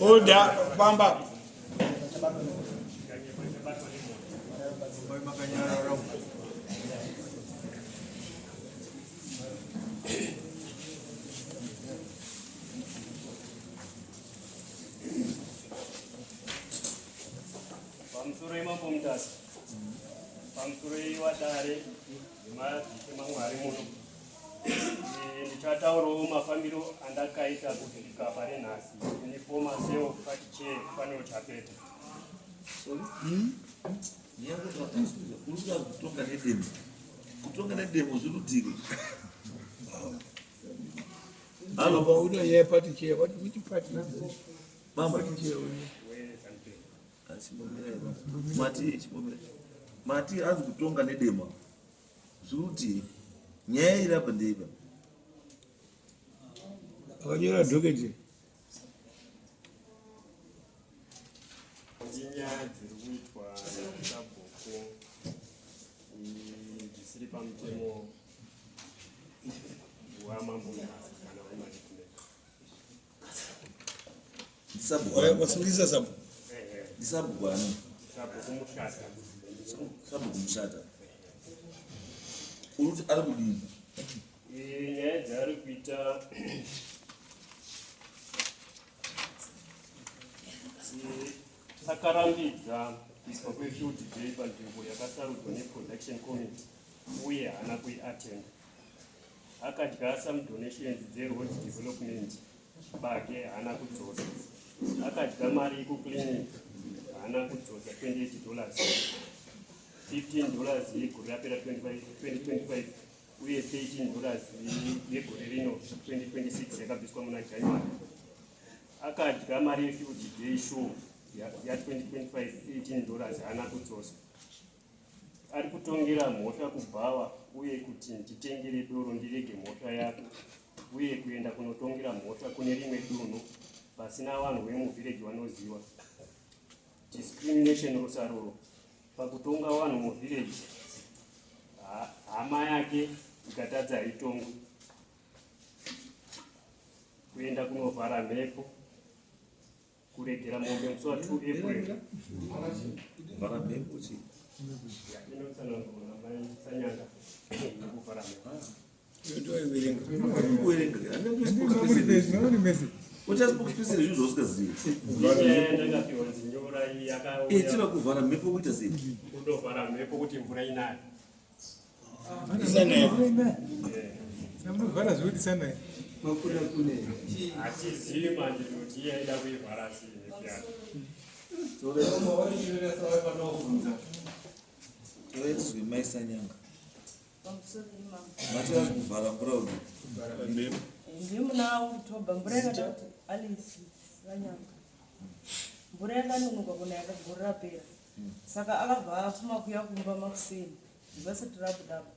Order, Bamba. Pamsuri mapumtas. Pamsuri watare. Mwari muno. Ndichataurawo mafambiro andakaita kusvika pari nhasi. Uniform seo patiche faniro chapeta. Kutonga nedemo zvinodhiri. Hello, but we don't hear party chair. Which party? Mama. Party chair. Mati azi kutonga nedema zvinodhiri. Nyaya iri apa ndeipa. Akanyora dhoketi. Nyaya dziri kuitwa sabhuku dzisiri pamutemo wamambo kana wemanagement. Wasungisa sabu. Sabhuku ani? Sabhuku mushata. Sabhuku mushata. Uruti ari kudini? Nyaya dzari kuita takarambidza kuiswa kwefield day panzvimbo yakasarudzwa neproduction committee uye haana kuiatenda. Akadya some donations dzeroad development bage haana kudzosa. Akadya mari yekuclinic haana kudzosa $28, $15 yegore rapera 2025 uye $13 yegore rino 2026 yakabviswa muna January. Akadya mari yefield day show ya 2025 $18 haana kudzosa. Ari kutongera mhosva kubhawa uye kuti nditengere doro ndirege mhosva yake uye kuenda kunotongera mhosva kune rimwe dunhu pasina vanhu vemuvhireji vanoziva. Discrimination rosaroro pakutonga vanhu muvhireji, hama yake ikatadza haitongwe. Kuenda kunovhara mhepo, kuregera mombe musi wa 2 April. Vhara mhepo chi? Inotsanangurwa namai Sanyanga yekuvhara mhepo. Uchaspokesperson zvinhu zvausingazivi. Ndakapiwa nzinyora iyi yakauya. Tira kuvhara mhepo kuita sei? Kundovhara mhepo kuti mvura inaye. Vhara zvokuti sanai. Hatizivi manje kuti iye aida kuivhara sei mhepo yake. Toedzwe mai Sanyanga. Mati azi kuvhara mvura uno. Ndimuna Oktoba mvura yakati Alice Sanyanga. Mvura yakanonoka kuna yakagore rapera. Saka akabva afuma kuya kumba makuseni. Zvasati rabudapo.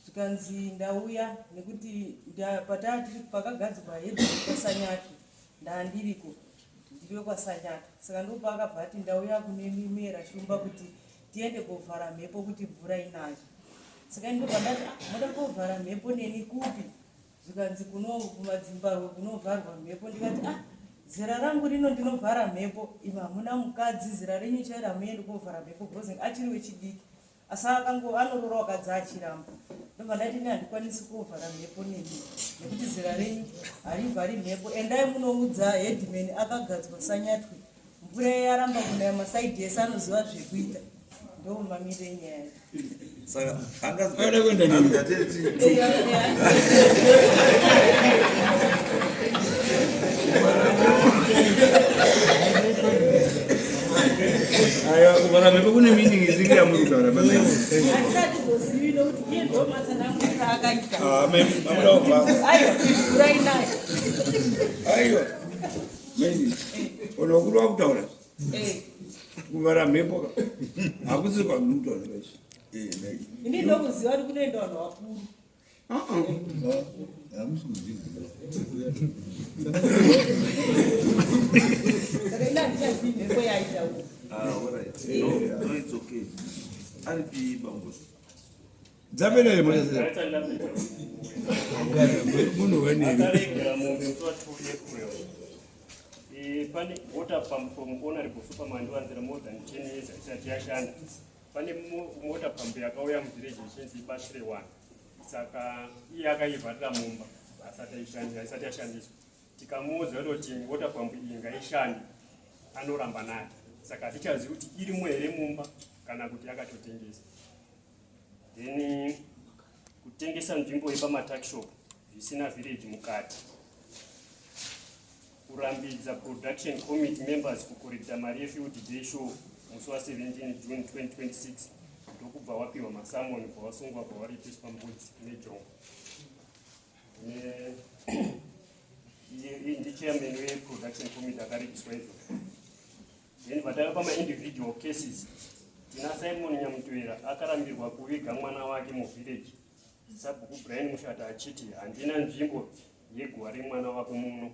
Zvikanzi ndauya nekuti patati pakagadzirwa hedhi kwaSanyati ndandiriko ndiriyo kwaSanyati. Saka ndopa akabva ati ndauya kune mimera shumba kuti tiende kovhara mhepo kuti mvura inayo. Saka ndobva ndati moda kovhara mhepo neni kupi? Zvikanzi kumadzimba kunovharwa mhepo. Ndikati zera rangu rino ndinovhara mhepo. Ima hamuna mukadzi zera renyu chairo hamuendi kovhara mhepo because achiri wechidiki. Asi anorora wakadzi achiramba. Ndobva ndati ini handikwanisi kovhara mhepo neni nekuti zera renyu harivhari mhepo. Endai munoudza headman akagadzwa Sanyatwi. Mvura yaramba kunaya masaidhi ese anoziva zvekuita. Ndomamire nyaya. Saka Ada kwenda nini? Aya kuvhara mhepo kune meaning isinga yamurugara baba. Hatati zozivile kuti iye ndomatsana mvura akaita. Mamuda kuvhara. Aiwa, mvura inayo. Aiwa. Meni. Unokulwa kutaura. Kuvhara mhepo hakusi kwamutaura kachi. Ini ndokuziva kuti kunoenda vanhu vakuru. Saka ina handichazivi mhepo yaita uko. Alright. No, it's okay. Aripi bango. Dzapera lemona sasa. Ndaita ndapedza. Munhu wenini. Akaregera mombe musi wa 2 April. pane water pump from Honorable Superman ndowanzira more than 10 years isati yashanda. Pane water pump yakauya muvillage ichinzi Basre 1. Saka iye akaivharira mumba asati yashandiswa. Tikamuudza kuti water pump iyi ngaishande anoramba nayo. Saka hatichazivi kuti irimo here mumba kana kuti yakatotengesa. Then kutengesa nzvimbo yepamatakishop zvisina village mukati. Kurambidza production committee members kukorekta mari yefield day show musi wa17 June 2026 ndokubva wapiwa masamoni pawasungwa pawaripiswa mbudzi nejongo. Iyi ndichairman weproduction committee akaregiswa izvo. Then vatava pamaindividual cases tina Simon Nyamutwera akarambirwa kuviga mwana wake muvillage. Sabhuku Brian Mushata achiti handina nzvimbo yegwari mwana wako muno.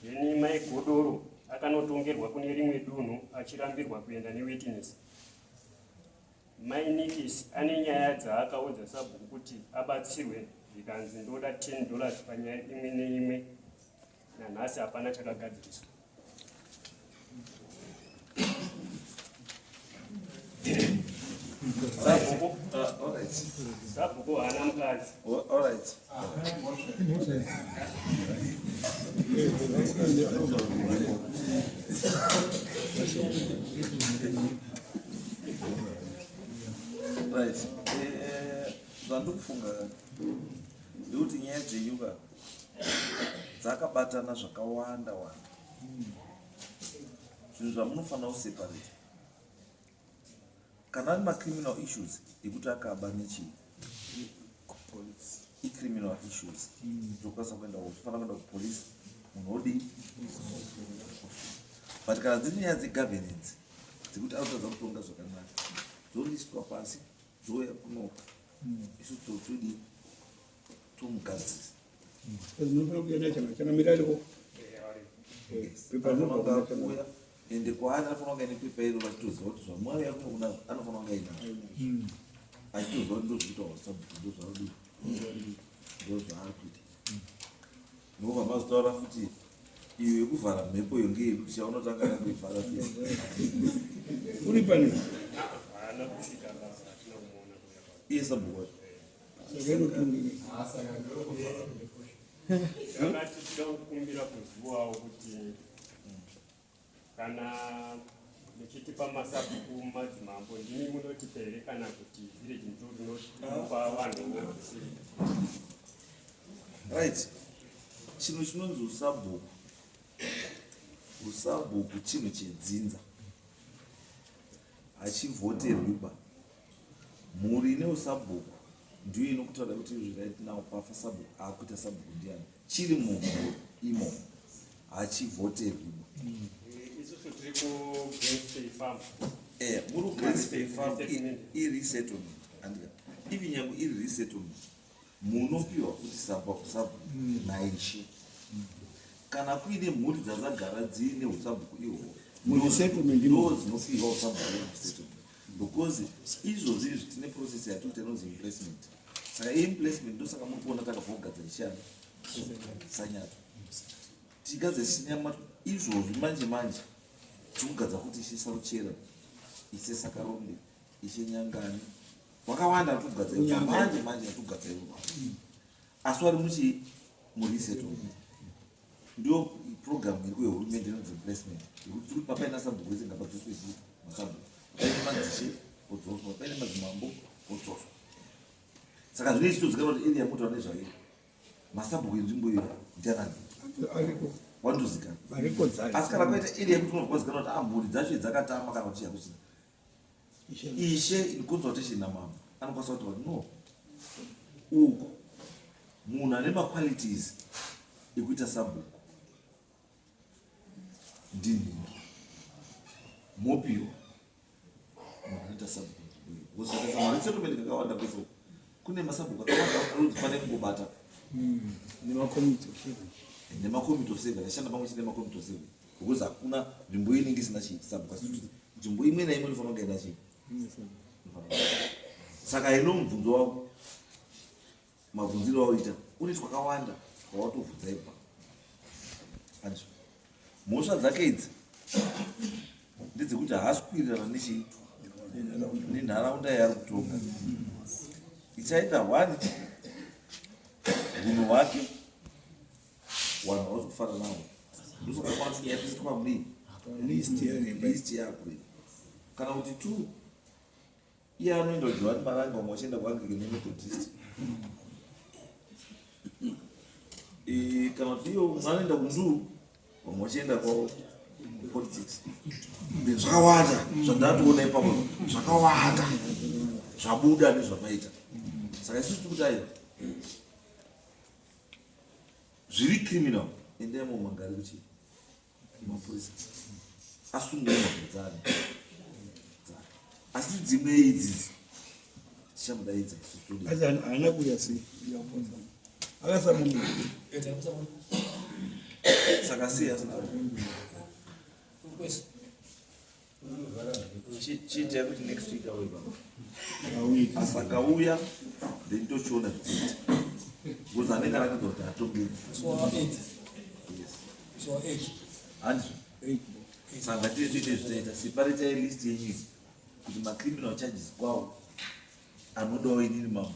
Then Mai Godoro akanotongerwa kune rimwe dunhu achirambirwa kuenda newitness. Mai Nikis ane nyaya dzaakaudza sabhuku kuti abatsirwe zvikanzi ndoda $10 panyaya imwe neimwe nanhasi hapana chakagadziriswa. Sabhuku haana mukadzi. Zvandikufunga ndekuti nyaya dzenyuka dzakabatana zvakawanda wanda. Zvinhu zvamunofanira kuseparate. Kana ari macriminal issues ekuti akaba nechii criminal issues dzokwanisa kuenda kufanira kuenda kupolice munhu odii. But kana dziri nyaya dzegovernance dzekuti anotadza kutonga zvakanaka dzoriswa pasi dzouya kunoka isu todii tomugadzisa. Zinofanira kuenda chakamira aripo. Pepa ende kwaari anofanira kunga ine pepa iro vachitoziva kuti zvamwari yakunokuna anofanira kunga inayo achitoziva kuti ndozvikuita wasabhuku ndozvaadii ndozvaari kuita. Nobva mazotaura futi iyo yekuvhara mhepo iyo ngeyekuti chaunotanga nakuivhara uri pani iye sabhuku wacho Yakati tinoda kukumbira kuzivawo kuti kana muchitipa masabhuku madzimambo ndimi munotipa here kana kuti village ndiro rinopa vanhu vorusiri. Right. Chinhu chinonzi usabhuku chinhu chedzinza hachivhoterwiba. Mhuri ine usabhuku ndiyo inokutaura kuti right now pafa sabhuku akuita sabhuku ndiani chiri mumhuri imo hachivhoterwiba. Isusu tiri kuGreenspay Farm. Muri kuGreenspay Farm iresettlement andika ivi nyange iri resettlement munopiwa kuti sabhuku naishe. Kana kuine mhuri dzadzagara dziine usabhuku ihwohwo muresettlement ndo dzinopiwa usabhuku resettlement because izvozvi izvi tine process yatikuita inonzi implacement. Saka implacement ndosaka muri kuona takavogadzira chishanu sanyato tigadzira chinyama izvozvi manje manje tikugadza kuti ishe saruchera ishe sakarombe ishe nyangani wakawanda tukugadzira manje manje tukugadzira asi wari muchi muresettlement ndio program iri kuhurumende inonzi implacement yekuti tiri papaina sabhuku wese ngapadzoswe zii masabhuku paine madzishe odzoswa paine madzimambo odzoswa. Saka zvine chitozikanwa kuti area yamuta nezvayo masabhuku enzvimbo iyo ndianani wandozikana. Asi kana kwaita area yekuti unozwazikanwa kuti amburi dzacho dzakatama kana kuti yakuchina ishe in consultation namama anokwanisa kuti no uku munhu ane maqualities ekuita sabhuku ndinhingi mopiwa munhu anoita sabhuku wozvakaisa maresettlement kakawanda kwese kune masabhuku akawanda anofanira kungobata nemakomiti of service ashanda pamwe chete nemakomiti of service because hakuna nzvimbo inenge isina sabhuku asi kuti nzvimbo imwe naimwe inofanira kunga ina chii. Saka ino mubvunzo wako mabvunziro waoita une twakawanda wawatovhunza ipa andizvo mhosva dzake idzi ndedzekuti haasi kuwirirana nenharaunda yaari kutonga. Ichaita 1 hunhu hwake vanhu hausi kufara navo ndosakakwaniyatisitwa mudii list yako kana kuti 2 iye anoenda kujohani maranga vamwe vachienda kuanglican nemethodist kana kuti iyo anoenda kunduru vamwe vachienda politics. Zvakawanda zvandatoona ipapo zvakawanda zvabuda nezvamaita. Saka isusu tiri kudai zviri criminal endai mumagari kuchi mapurisa asungwa mabvunzani asi dzimwe idzidzi tichamudaidza haana kuya sei akasamunhu saka siya chiita kuti next week auye baba asakauya ndintochiona zvikuita because anenge arakidza kuti hatobiri saka tiye toite zvitaita separitai list yenyika kuti macriminal charges kwawo anodawo inini mambo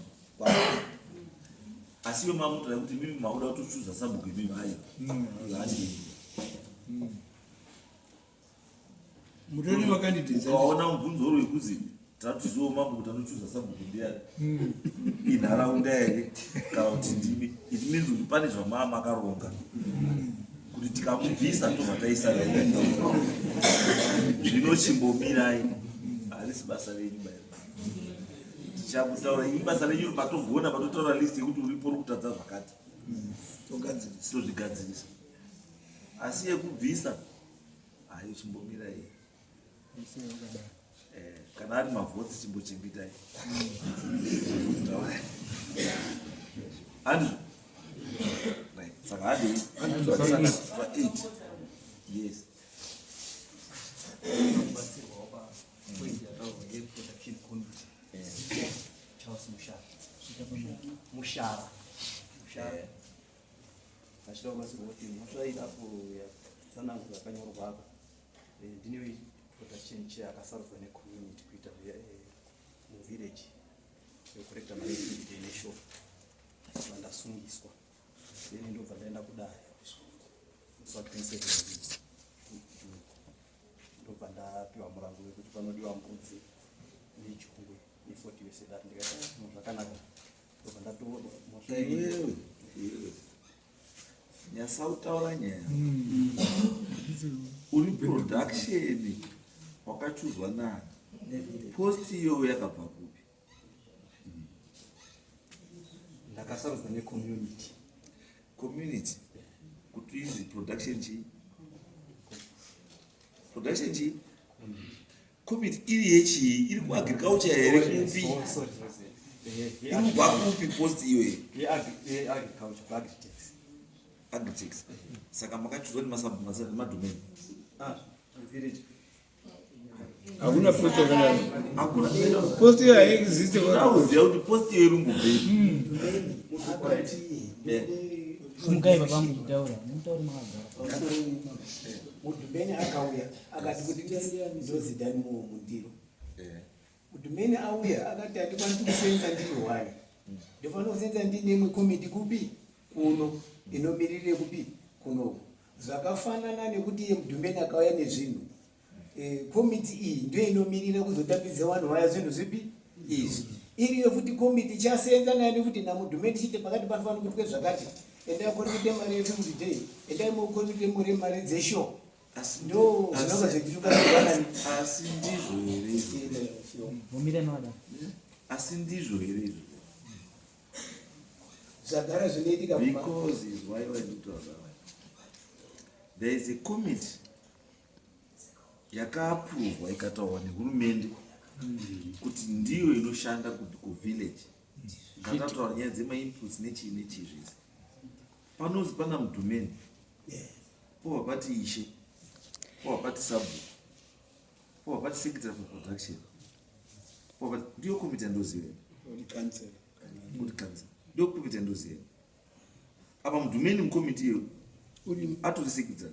asiwe mamutoda kuti mimi makuda kutochuza sabhuku imimi hayi handii mutoni makandidate ukaona mubvunzo uri wekuzi tatiziwo mambo kuti anochuza sabhuku ndiani inharaunda here kana kuti ndimi it means kuti pane zvamamakaronga kuti tikamubvisa tobva taisara zvino chimbomirai harisi basa renyu bairo tichakutaura ini basa renyu patogona patotaura list yekuti uripo uri kutadza zvakati tozvigadzirisa asi yekubvisa hayi chimbomirai kana ari mavhotsi chimbochengetai andrew saka hadi 8 yes mushara achida kubatsirwa kuti musvairapo tsanango yakanyorwa apa ndine protection chair akasarudzwa necommunity kuita muvillage yekurekta marevidity neshop vandasungiswa then ndobva ndaenda kudaya ndobva ndapiwa murango wekuti panodiwa mbudzi nejongwe ne40 wesedati ndikati zvakanaka ndobva ndatorwa nyasautaura nyaya uri production wakachuzwa nani post iyo yakabva kupi ndakasarudzwa necommunity kuti izi production chi community iri yechii iri kuagriculture here kupi iri kubva kupi post iyoyo agritech saka makachuzwa nemadomain hakuna foto kana post ya exist kwa kuti post iyo irumbobei Mukai baba mutaura makagara mudhumeni akauya akati kuti ndozidani mundiro mudhumeni auya akati handikwanisi kusenza ndiri hwani ndofanira kusenza ndinemwe komiti kupi kuno inomirire kupi kunoku zvakafanana nekuti iye mudhumeni akauya nezvinhu komiti iyi ndio inomirira kuzotambidza vanhu vaya zvinhu zvipi izvi iriyo futi komiti chasenza nani futi namudhumeni chite pakati panofanira kuitwe zvakati endai kuite mari yeFamily Day endai mukuite muri mari dzesho ndo zvinova zvichitukana asi ndizvo here mumire noda asi ndizvo here izvo zvagara zvinoitika because is why I need to have there is a committee yakaapuruvwa ikataurwa nehurumende kuti ndiyo inoshanda kuvillage katataura nyaya dzemainputs nechii nechii zvese panozi pana mudhumeni pobva pati ishe pobva pati sabu pobva pati secretary for production pobva ndiyo komiti yandoziva kuti council ndiyo komiti yandoziva apa mudhumeni mukomiti iyo atori secretary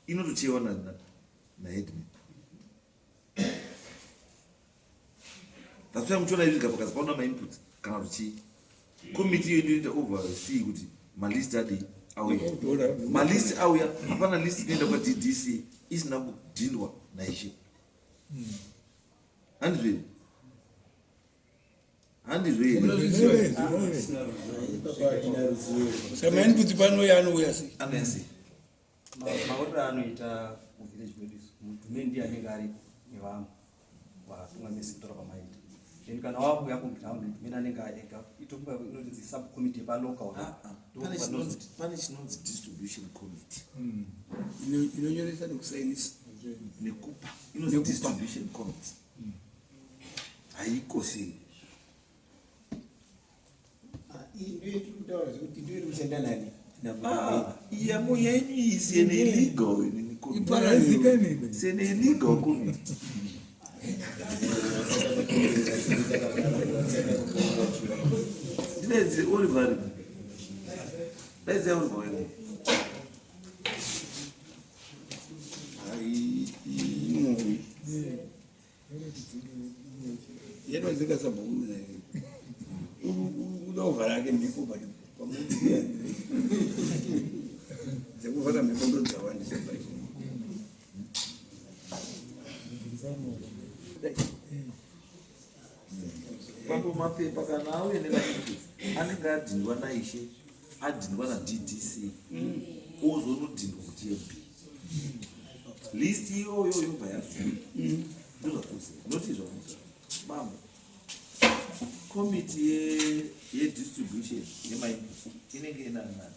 inotochewa naheadman. That's why muchiona izvi kapakazi paona mainputs kana kuti committee yedu inoita oversee kuti malist adi auya. Malist auya hapana list inoenda kwa DDC isina kudhindwa naishe. Handizve saka input panouya anouya sei anoyasei maorero anoita kuvillage medu mutume ndiye anenge ari nevamwe vatungamisi kutora pamaita then kana wakuya kuground mutume anenge aega itokupa inonzi subcommittee palocal pane chinonzi distribution committee inonyoresa nekusainisa nekupa inonzi distribution committee haiko sei ndiyekutaura kuti ndiwiri kushanda nani yamo yenyu isene illegal iparazika nini sene illegal committee ndinezi Oliver ndinezi Oliver yenozika sabhuku udovhara ake mhepo dzekuvhara mhepo ndodzawandisa papo mapepa kana auye nevainputs anenge adhindwa naishe adhindwa naDDC ozonodhindwa kuTMP list iyoyo yobva yazvii ndozvatuzi noti zvamuza bamba committee yedistribution yemainputs inenge inanani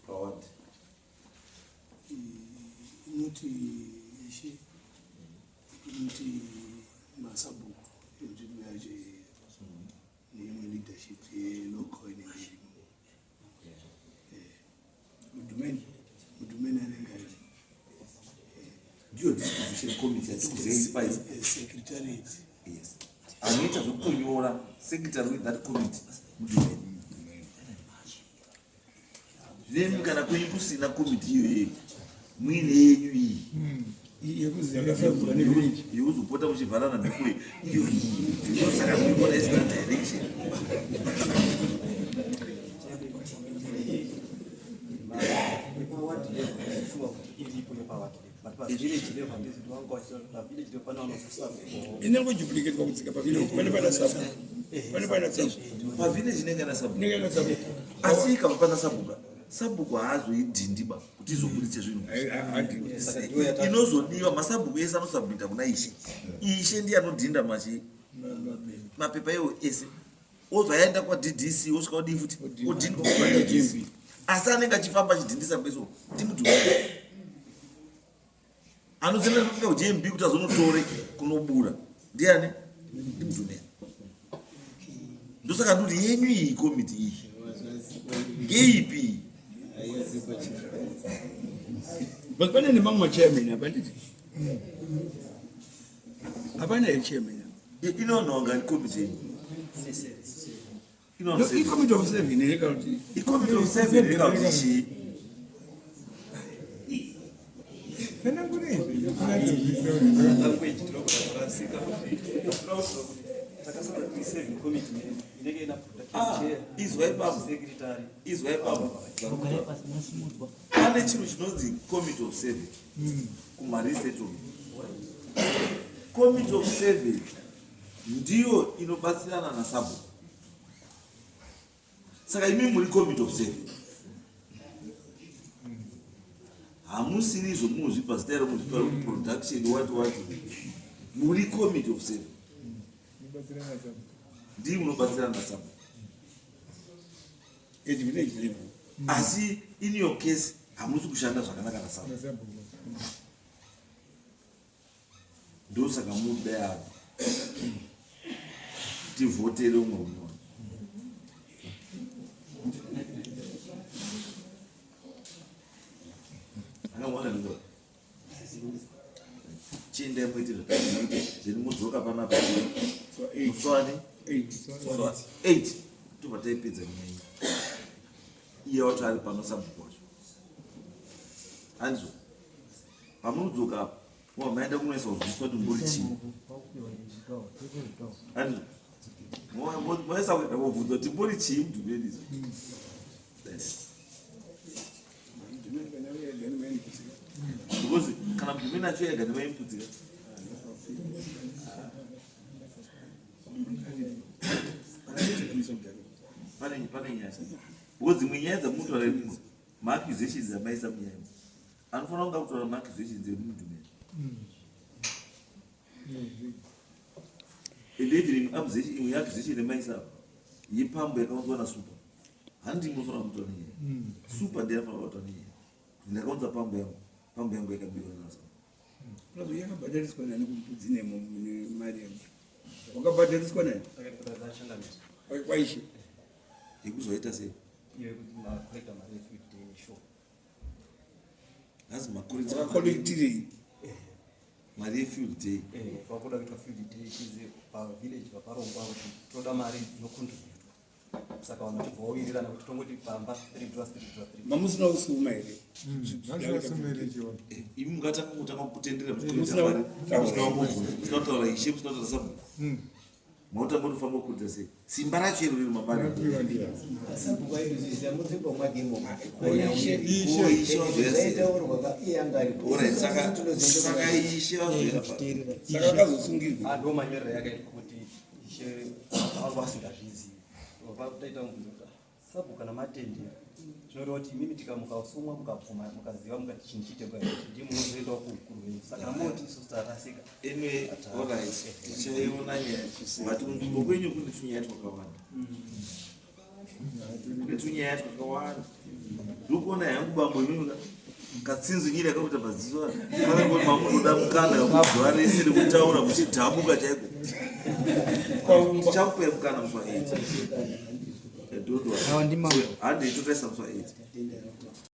paward inoti ishe inoti masabhuku enzvimbo yacho neimwe leadership yelocal inenge irimo mudhumeni anenge ari ndiyo distribution committee yatikuzeipai secretariat yes anoita zvekunyora secretary with that committee mudhumeni then kana kwenyu kusina committee iyoyeyo mwine yenyu iyi yekuzopota muchivharana nekure iyo saka muibona isina direction inengoduplicatewa kudzika pavillage pane pana sabu pavillage inenge na sabu inenge na sabu asi ikava pana sabuka sabhuku haazoidhindiba kuti izobudise zvinhu inozodiwa masabhuku ese anosabhuita kuna ishe ndiye anodhinda mapepa iwo ese ozoaenda kwaDDC osvika odii futi odhindwa kwaDDC asi anenge achifamba achidhindisa kweso timutu anodzenda kusvika kuJMB kuti azonotore kunobura ndiani ndimutume ndosaka ndoti yenyu iyi komiti iyi ngeipi but pane nemamwe machairman apanditi hapana here chairman inonhonga ikomiti icommittee of 7 irekakuti ikomiti of 7 rekauti izwaipamba pane chinhu chinonzi committee of 7 kumarisettlement. Committee of 7 ndiyo inobatsirana naSABHU. Saka imi muri committee of 7 hamusiri zvomuzvipa zita romuzvipa production what muri committee of 7 ndiyo munobatsirana naSABHU. Asi in your case hamusi kushanda zvakanaka naSABHU. Ndosaka muda yavo tivotere umwe umwe. Chienda mwete zvakadini zviri mudzoka panapa muswani 8 tobva taipedza nyaya iye wacho ari panosabhuku wacho handizo pamunodzoka apa maenda kunoisa kuzviswa kuti mburi chii handizo moisa kuenda kobvunza kuti mburi chii mudhumenizo because kana mudhumeni acho ega nevaimpudzika pane nyaya because dzimwe nyaya dzamunotaura imwe maaccusations amaisa munyaya imwe anofanira kunga kutaura maaccusations emudhumeni and even imwe accusation emaisa yepambo yakaunzwa nasupa handii munofanira kutaura nenyaya supa ndiyanofanira kutaura nenyaya ndakaunza pambo yangu yakabiwa nasa plazo yakabhadhariswa nani kuti dzine mari yangu wakabhadhariswa nani kwaishe yekuzoita sei hazi makolekitirei mari yefield day pakuda kuitwa field day chizi pavillage paparongwa kuti toda mari dzinokontributwa saka vanhu vachibva vawirirana kuti tongoti pamba 3 mamusina kusuma here imi mungatanga kutanga kutendera musina kutaura ishe musina kutaura sabhuku mautanga kutofamba kuita sei simba racho iro riri mabari sabhuku aidozisa mudzimba mwademo saka ishe vazoira saka akazosungirwa ndomanyorero yakaita kuti ishe vasingazvizivi taita mubvunzo sabhuku kana matendera zvinoreva kuti imimi tikamukasumwa mukabvuma mukaziva mukati chinhu chiiteka ndi munozoendawo kukuru wenyu saka moti isusu tarasika eme orit tichaiona nyaya but kunzvimbo kwenyu kune tunyaya twakawanda ndokuona yangu bambo imimi katsinzinyiri yakakuita maziva kakangoti mamunoda mukana wekuzuva rese rekutaura muchidhabuka chaiko chakupai mukana muswa 8 handei totaisa muswa 8